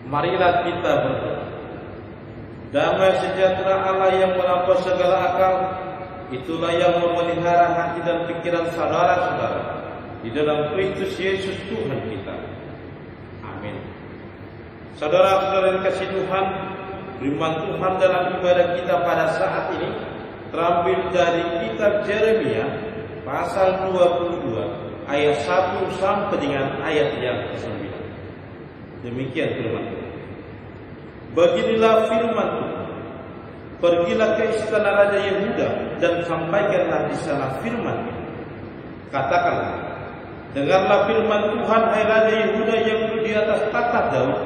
Marilah kita berdoa. Damai sejahtera Allah yang melampaui segala akal, itulah yang memelihara hati dan pikiran saudara-saudara di dalam Kristus Yesus Tuhan kita. Amin. Saudara-saudara yang kasih Tuhan, firman Tuhan dalam ibadah kita pada saat ini terambil dari kitab Yeremia pasal 22 ayat 1 sampai dengan ayat yang ke-9. Demikian firman Tuhan. Beginilah firman Tuhan. Pergilah ke istana Raja Yehuda dan sampaikanlah di sana firman. Katakanlah, dengarlah firman Tuhan, hai Raja Yehuda yang duduk di atas tahta Daud.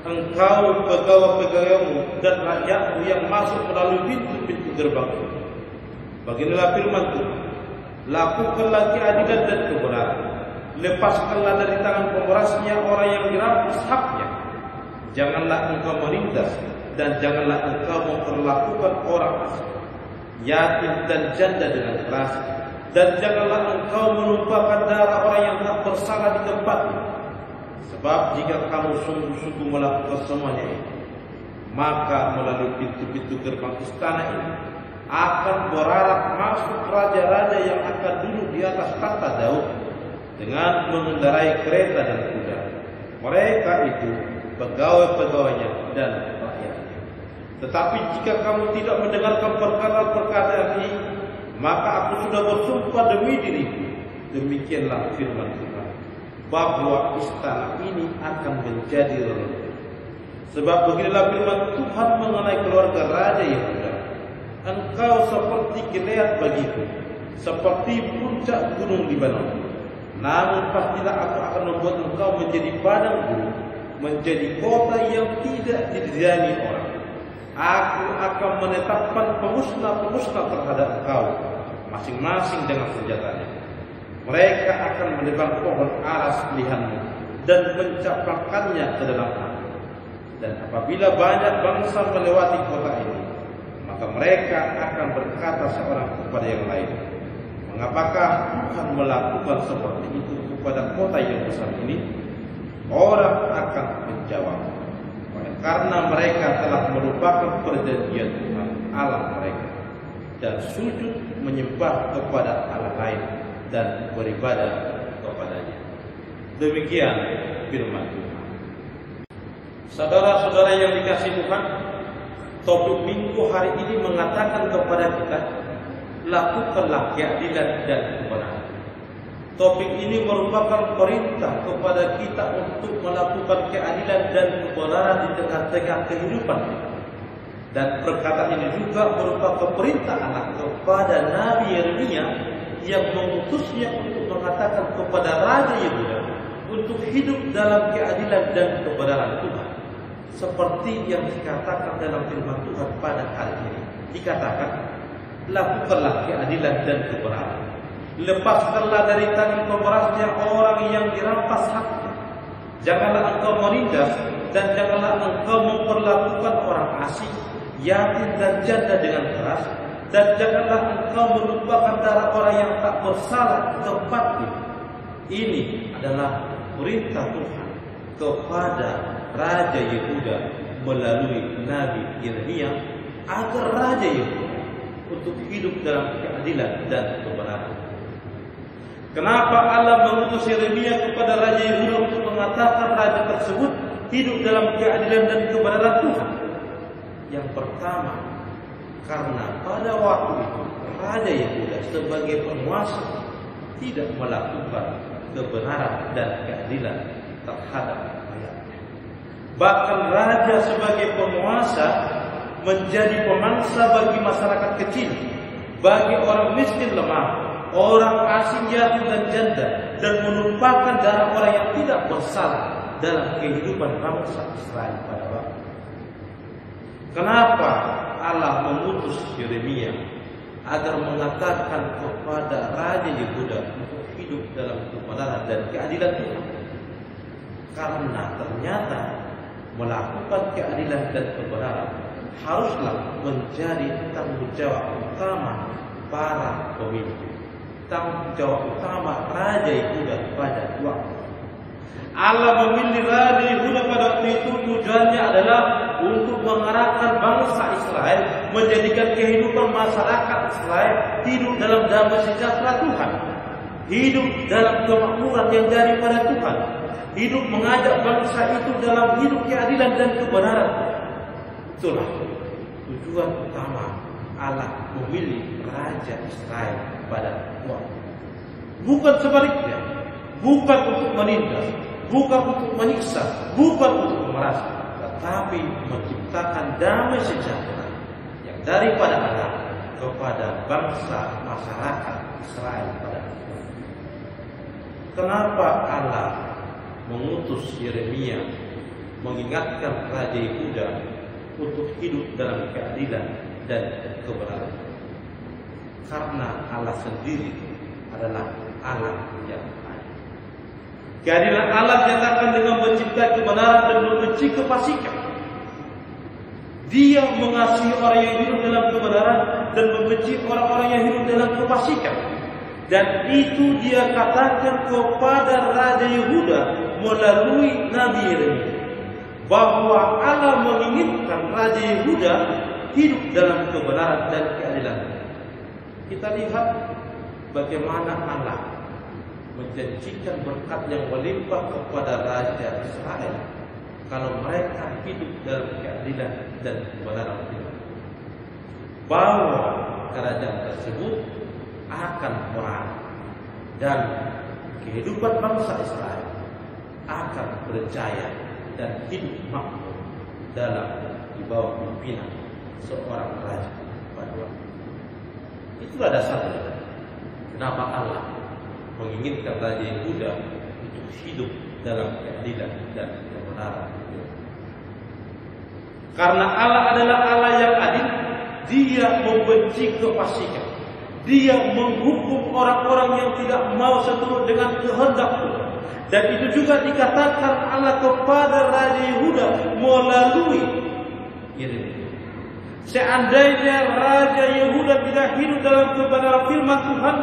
Engkau pegawai-pegawaimu dan rakyatmu yang masuk melalui pintu-pintu gerbang. Beginilah firman Tuhan. Lakukanlah keadilan dan kebenaran. Lepaskanlah dari tangan pemberasnya orang yang dirampas haknya. Janganlah engkau menindas dan janganlah engkau memperlakukan orang asing, yatim dan janda dengan keras, dan janganlah engkau menumpahkan darah orang yang tak bersalah di tempatnya. Sebab jika kamu sungguh-sungguh melakukan semuanya ini, maka melalui pintu-pintu gerbang istana ini akan berarak masuk raja-raja yang akan duduk di atas tahta Daud dengan mengendarai kereta dan kuda. Mereka itu pegawai-pegawainya dan rakyatnya. Tetapi jika kamu tidak mendengarkan perkataan ini, maka aku sudah bersumpah demi diriku, demikianlah firman Tuhan, bahwa istana ini akan menjadi runtuh. Sebab beginilah firman Tuhan mengenai keluarga Raja Yehuda. Engkau seperti Gilead bagiku, seperti puncak gunung Libanon. Namun pastilah aku akan membuat engkau menjadi padang gurun, menjadi kota yang tidak didihami orang. Aku akan menetapkan pemusnah-pemusnah terhadap engkau, masing-masing dengan senjatanya. Mereka akan menebang pohon aras pilihanmu dan mencaplakkannya ke dalam api. Dan apabila banyak bangsa melewati kota ini, maka mereka akan berkata seorang kepada yang lain, mengapakah Tuhan melakukan seperti itu kepada kota yang besar ini? Orang akan menjawab, karena mereka telah melupakan perjanjian Tuhan Allah mereka dan sujud menyembah kepada Allah lain dan beribadah kepadanya. Demikian firman Tuhan. Saudara-saudara yang dikasihi Tuhan, topik minggu hari ini mengatakan kepada kita, lakukanlah keadilan dan kebenaran. Topik ini merupakan perintah kepada kita untuk melakukan keadilan dan kebenaran di tengah-tengah kehidupan. Dan perkataan ini juga merupakan perintah Allah kepada Nabi Yeremia yang mengutusnya untuk mengatakan kepada Raja Yehuda untuk hidup dalam keadilan dan kebenaran Tuhan. Seperti yang dikatakan dalam firman Tuhan pada hari ini. Dikatakan, lakukanlah keadilan dan kebenaran. Lepaskanlah dari tangan pemerasnya orang yang dirampas haknya. Janganlah engkau menindas dan janganlah engkau memperlakukan orang asing, yatim dan janda dengan keras, dan janganlah engkau menumpahkan darah orang yang tak bersalah di tempatnya. Ini adalah perintah Tuhan kepada Raja Yehuda melalui Nabi Yeremia agar Raja Yehuda untuk hidup dalam keadilan dan kebenaran. Kenapa Allah mengutus Yeremia kepada Raja Yehuda untuk mengatakan raja tersebut hidup dalam keadilan dan kebenaran Tuhan? Yang pertama, karena pada waktu itu Raja Yehuda sebagai penguasa tidak melakukan kebenaran dan keadilan terhadap rakyatnya. Bahkan raja sebagai penguasa menjadi pemangsa bagi masyarakat kecil, bagi orang miskin lemah, orang asing, yatim dan janda, dan menumpahkan darah orang yang tidak bersalah dalam kehidupan bangsa Israel pada waktu. Kenapa Allah mengutus Yeremia agar mengatakan kepada Raja Yehuda untuk hidup dalam kebenaran dan keadilan Tuhan? Karena ternyata melakukan keadilan dan kebenaran haruslah menjadi tanggung jawab utama para pemimpin, tanggung jawab utama Raja Yehuda pada waktu. Allah memilih Raja Yehuda pada waktu itu menjadikan kehidupan masyarakat Israel hidup dalam damai sejahtera Tuhan, hidup dalam kemakmuran yang daripada Tuhan, hidup mengajak bangsa itu dalam hidup keadilan dan kebenaran. Itulah tujuan utama Allah memilih Raja Israel pada waktu. Bukan sebaliknya, bukan untuk menindas, bukan untuk menyiksa, bukan untuk memeras, tetapi menciptakan damai sejahtera yang daripada Allah kepada bangsa masyarakat Israel pada waktu. Kenapa Allah mengutus Yeremia mengingatkan Raja Yehuda untuk hidup dalam keadilan dan kebenaran? Karena Allah sendiri adalah Allah yang adil. Keadilan Allah nyatakan dengan mencipta kebenaran dan membenci kefasikan. Dia mengasihi orang yang hidup dalam kebenaran dan membenci orang-orang yang hidup dalam kefasikan. Dan itu dia katakan kepada Raja Yehuda melalui Nabi Yeremia, bahwa Allah menginginkan Raja Yehuda hidup dalam kebenaran dan keadilan. Kita lihat bagaimana Allah menjanjikan berkat yang melimpah kepada Raja Israel kalau mereka hidup dalam keadilan dan kebenaran Tuhan. Bahwa kerajaan tersebut akan perang dan kehidupan bangsa Israel akan berjaya dan hidup makmur dalam di bawah pimpinan seorang raja pada waktu. Itulah dasarnya kenapa Allah menginginkan Raja Yehuda untuk hidup dalam keadilan dan kebenaran. Karena Allah adalah Allah yang adil, Dia membenci kefasikan. Dia menghukum orang-orang yang tidak mau seturut dengan kehendak Tuhan. Dan itu juga dikatakan Allah kepada Raja Yehuda melalui Yeremia. Seandainya Raja Yehuda tidak hidup dalam kebenaran firman Tuhan,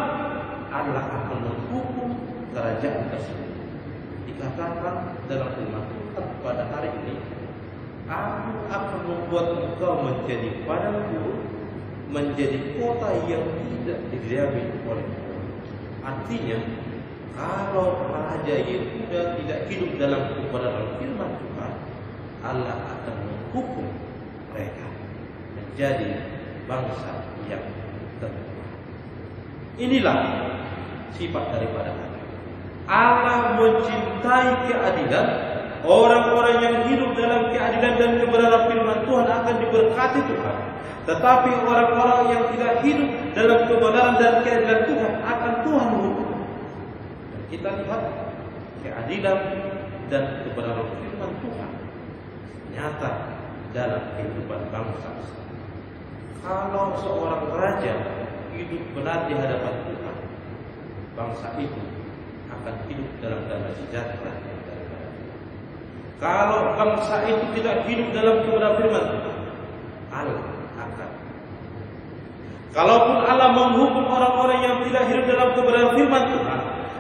Allah akan menghukum kerajaan tersebut. Dikatakan dalam firman Tuhan pada hari ini, Aku akan membuat engkau menjadi padang gurun, menjadi kota yang tidak didiami oleh orang. Artinya, kalau Raja Yehuda tidak hidup dalam kebenaran firman Tuhan, Allah akan menghukum mereka menjadi bangsa yang terluka. Inilah sifat daripada Allah. Allah mencintai keadilan. Orang-orang yang hidup dalam keadilan dan kebenaran firman Tuhan akan diberkati Tuhan. Tetapi orang-orang yang tidak hidup dalam kebenaran dan keadilan Tuhan akan Tuhan hukum. Dan kita lihat keadilan dan kebenaran firman Tuhan nyata dalam kehidupan bangsa. Kalau seorang raja hidup benar di hadapan Tuhan, bangsa itu akan hidup dalam damai sejahtera. Kalau bangsa itu tidak hidup dalam kebenaran firman Tuhan, Allah akan. Kalaupun Allah menghukum orang-orang yang tidak hidup dalam kebenaran firman Tuhan,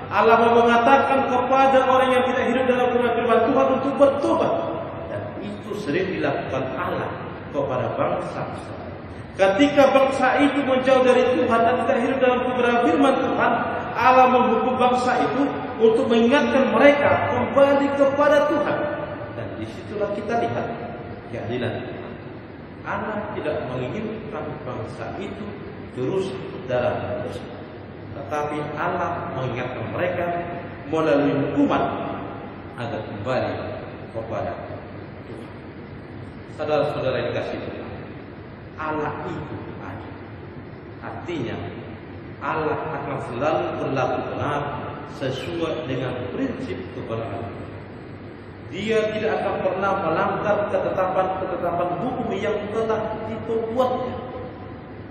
Allah mengatakan kepada orang yang tidak hidup dalam kebenaran firman Tuhan untuk bertobat. Dan itu sering dilakukan Allah kepada bangsa Israel. Ketika bangsa itu menjauh dari Tuhan dan tidak hidup dalam kebenaran firman Tuhan, Allah menghukum bangsa itu untuk mengingatkan mereka kembali kepada Tuhan. Dan disitulah kita lihat keadilan Tuhan. Allah tidak menginginkan bangsa itu terus dalam dosa, tetapi Allah mengingatkan mereka melalui hukuman agar kembali kepada Tuhan. Saudara-saudara yang dikasihi Tuhan, Allah itu adil. Artinya Allah akan selalu berlaku benar sesuai dengan prinsip kebenaran. Dia tidak akan pernah melanggar ketetapan-ketetapan hukum yang telah diperbuatnya.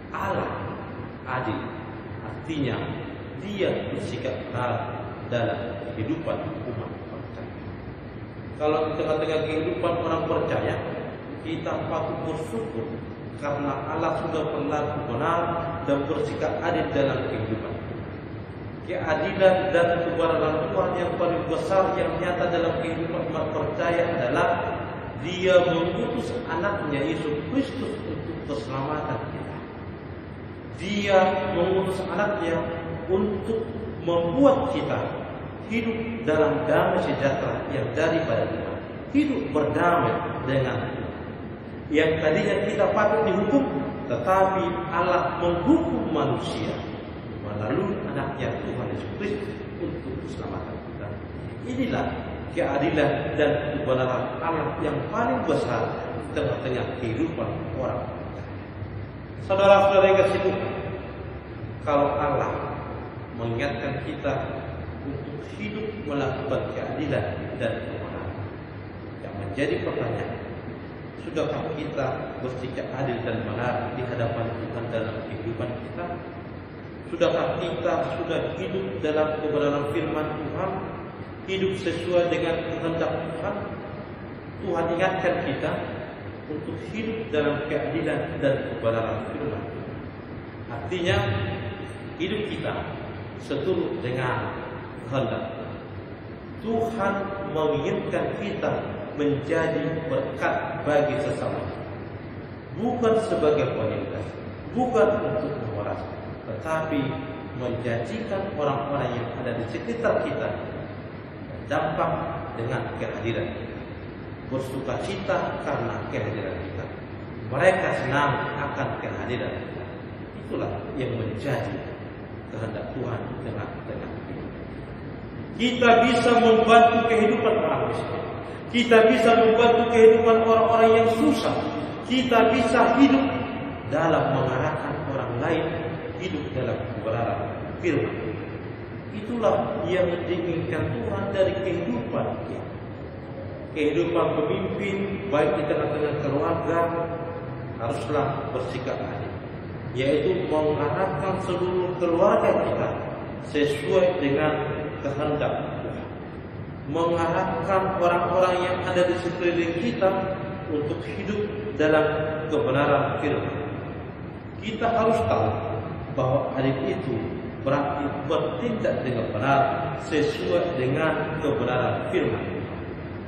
Allah adil, artinya Dia bersikap benar dalam kehidupan umat percaya. Kalau di tengah-tengah kehidupan orang percaya, kita patut bersyukur karena Allah sudah berlaku benar dan bersikap adil dalam kehidupan. Keadilan dan kebenaran Tuhan yang paling besar yang nyata dalam kehidupan umat percaya adalah Dia mengutus anaknya Yesus Kristus untuk keselamatan kita. Dia mengutus anaknya untuk membuat kita hidup dalam damai sejahtera yang daripada Tuhan. Hidup berdamai dengan Tuhan. Yang tadinya kita patut dihukum, tetapi Allah menghukum manusia melalui anaknya Tuhan Yesus Kristus untuk keselamatan kita. Inilah keadilan dan kebenaran Allah yang paling besar di tengah-tengah kehidupan orang. Saudara-saudara yang kasih Tuhan, kalau Allah mengingatkan kita untuk hidup melakukan keadilan dan kebenaran, yang menjadi pertanyaan, sudahkah kita bersikap adil dan benar di hadapan Tuhan dalam kehidupan kita? Sudahkah kita sudah hidup dalam kebenaran firman Tuhan? Hidup sesuai dengan kehendak Tuhan? Tuhan ingatkan kita untuk hidup dalam keadilan dan kebenaran firman. Artinya hidup kita seturut dengan kehendak Tuhan. Menginginkan kita menjadi berkat bagi sesama, bukan sebagai penindas, bukan untuk memeras, tetapi menjanjikan orang-orang yang ada di sekitar kita dampak dengan kehadiran kita, bersukacita karena kehadiran kita. Mereka senang akan kehadiran kita. Itulah yang menjadi kehendak Tuhan dengan kita. Kita bisa membantu kehidupan orang miskin. Kita bisa membantu kehidupan orang-orang yang susah. Kita bisa hidup dalam mengarahkan orang lain hidup dalam kebenaran firman. Itulah yang diinginkan Tuhan dari kehidupan kita. Kehidupan pemimpin baik di tengah-tengah keluarga haruslah bersikap adil, yaitu mengarahkan seluruh keluarga kita sesuai dengan kehendak Tuhan. Mengarahkan orang-orang yang ada di sekeliling kita untuk hidup dalam kebenaran firman. Kita harus tahu bahwa adil itu berarti bertindak dengan benar sesuai dengan kebenaran firman,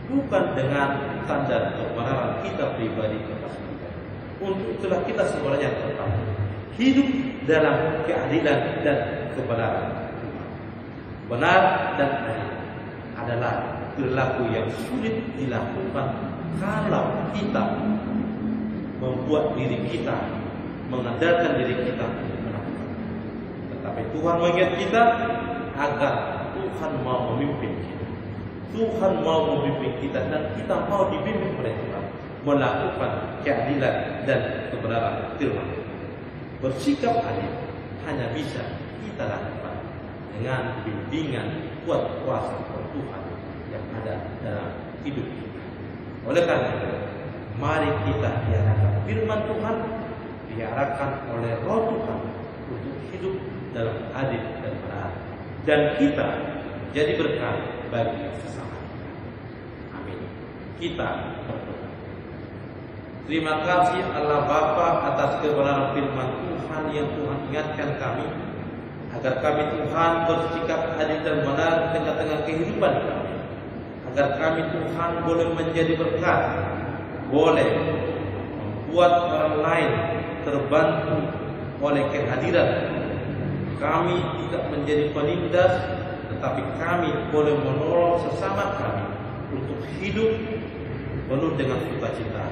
bukan dengan standar kebenaran kita pribadi kita. Untuk itulah kita sebenarnya tetap hidup dalam keadilan dan kebenaran. Benar dan adil adalah perilaku yang sulit dilakukan kalau kita membuat diri kita, mengandalkan diri kita melakukan. Tetapi Tuhan mengingat kita agar Tuhan mau memimpin kita. Tuhan mau memimpin kita dan kita mau dibimbing oleh Tuhan melakukan keadilan dan kebenaran firman. Bersikap adil hanya bisa kita lakukan dengan bimbingan kuat kuasa Tuhan yang ada dalam hidup kita. Oleh karena itu, mari kita diarahkan firman Tuhan, diarahkan oleh Roh Tuhan untuk hidup dalam adil dan benar, dan kita jadi berkat bagi sesama kita. Amin. Kita berdoa. Terima kasih Allah Bapa atas kebenaran firman Tuhan yang Tuhan ingatkan kami, agar kami Tuhan bersikap adil dan benar di tengah-tengah kehidupan kami, agar kami Tuhan boleh menjadi berkat, boleh membuat orang lain terbantu oleh kehadiran kami, tidak menjadi penindas, tetapi kami boleh menolong sesama kami untuk hidup penuh dengan sukacita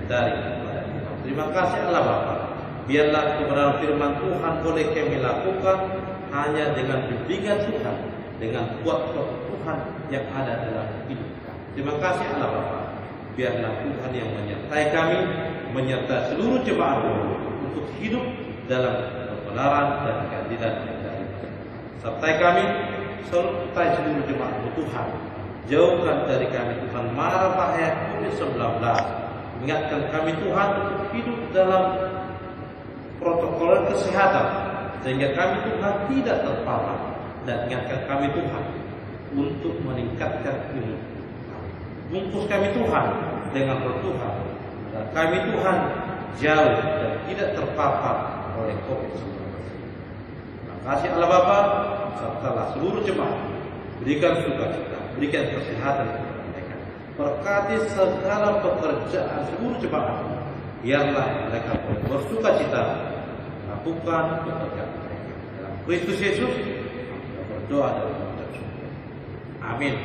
dari kepada Tuhan. Terima kasih Allah Bapa. Biarlah kebenaran firman Tuhan boleh kami lakukan hanya dengan bimbingan Tuhan, dengan kuat-kuat Tuhan yang ada dalam hidup kami. Terima kasih Allah Bapa. Biarlah Tuhan yang menyertai kami, menyertai seluruh jemaat untuk hidup dalam kebenaran dan keadilan yang dari Tuhan. Sertai kami, sertai seluruh jemaat Tuhan. Jauhkan dari kami Tuhan mara bahaya COVID-19. Ingatkan kami Tuhan untuk hidup dalam protokol kesehatan sehingga kami Tuhan tidak terpapar, dan ingatkan kami Tuhan untuk meningkatkan ilmu. Bungkus kami Tuhan dengan Roh Tuhan, dan kami Tuhan jauh dan tidak terpapar oleh COVID-19. Terima kasih Allah Bapa, sertalah seluruh jemaat, berikan sukacita, berikan kesehatan kepada mereka. berkati segala pekerjaan seluruh jemaat. Biarlah mereka bersuka cita lakukan pekerjaan mereka. Dalam Kristus Yesus kita berdoa dan mengucap syukur. Amin.